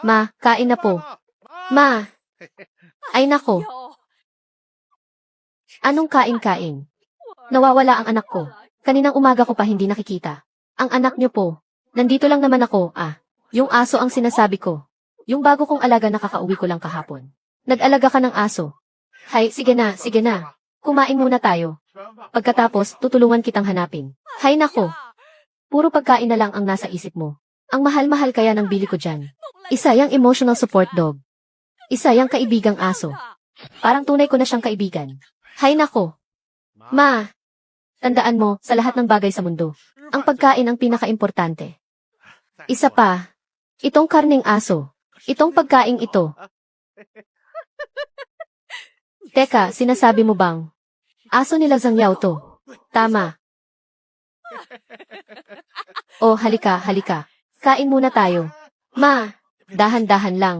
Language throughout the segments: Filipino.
Ma, kain na po. Ma, ay nako. Anong kain-kain? Nawawala ang anak ko. Kaninang umaga ko pa hindi nakikita. Ang anak niyo po. Nandito lang naman ako, Yung aso ang sinasabi ko. Yung bago kong alaga nakakauwi ko lang kahapon. Nag-alaga ka ng aso. Hay, sige na, sige na. Kumain muna tayo. Pagkatapos, tutulungan kitang hanapin. Hay nako. Puro pagkain na lang ang nasa isip mo. Ang mahal-mahal kaya ng bili ko dyan. Isa yang emotional support dog. Isa yang kaibigang aso. Parang tunay ko na siyang kaibigan. Hay nako. Ma, tandaan mo, sa lahat ng bagay sa mundo, ang pagkain ang pinaka-importante. Isa pa, itong karneng aso, itong pagkaing ito. Teka, sinasabi mo bang, aso nila Zhang Yao to? Tama. Oh, halika, halika. Kain muna tayo. Ma, dahan-dahan lang.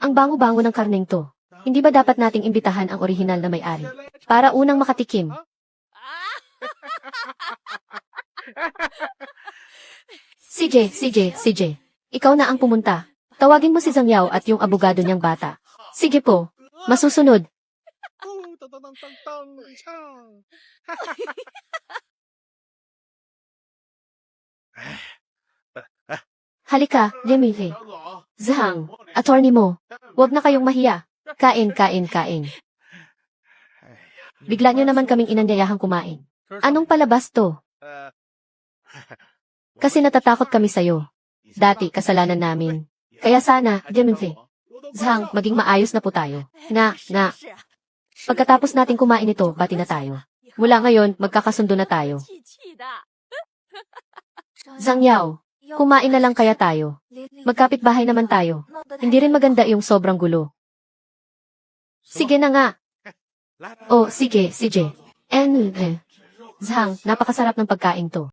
Ang bango-bango ng karneng to. Hindi ba dapat nating imbitahan ang orihinal na may-ari? Para unang makatikim. CJ. Ikaw na ang pumunta. Tawagin mo si Zhang Yao at yung abogado niyang bata. Sige po. Masusunod. Halika, Lemile. Zhang, attorney mo. Huwag na kayong mahiya. Kain. Bigla niyo naman kaming inanyayahang kumain. Anong palabas to? Kasi natatakot kami sa'yo. Dati, kasalanan namin. Kaya sana, Lemile. Zhang, maging maayos na po tayo. Pagkatapos nating kumain ito, bati na tayo. Mula ngayon, magkakasundo na tayo. Zhang Yao, kumain na lang kaya tayo. Magkapit-bahay naman tayo. Hindi rin maganda yung sobrang gulo. Sige na nga. Oh, sige. Zhang, napakasarap ng pagkain to.